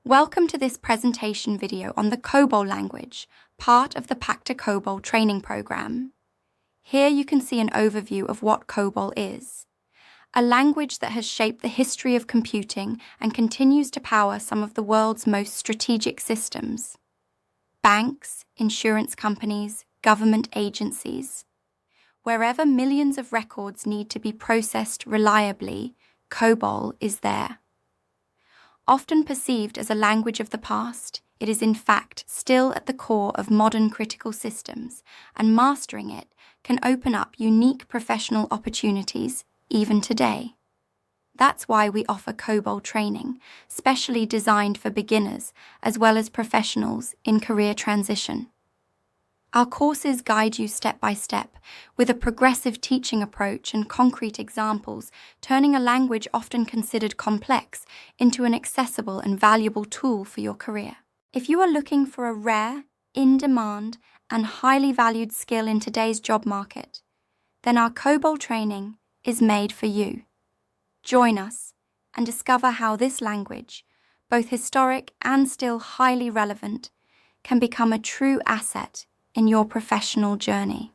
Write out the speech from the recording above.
Welcome to this presentation video on the COBOL language, part of the Pacta COBOL training program. Here you can see an overview of what COBOL is, a language that has shaped the history of computing and continues to power some of the world's most strategic systems. Banks, insurance companies, government agencies. Wherever millions of records need to be processed reliably, COBOL is there. Often perceived as a language of the past, it is in fact still at the core of modern critical systems, and mastering it can open up unique professional opportunities even today. That's why we offer COBOL training, specially designed for beginners as well as professionals in career transition. Our courses guide you step by step, with a progressive teaching approach and concrete examples, turning a language often considered complex into an accessible and valuable tool for your career. If you are looking for a rare, in-demand, and highly valued skill in today's job market, then our COBOL training is made for you. Join us and discover how this language, both historic and still highly relevant, can become a true asset in your professional journey.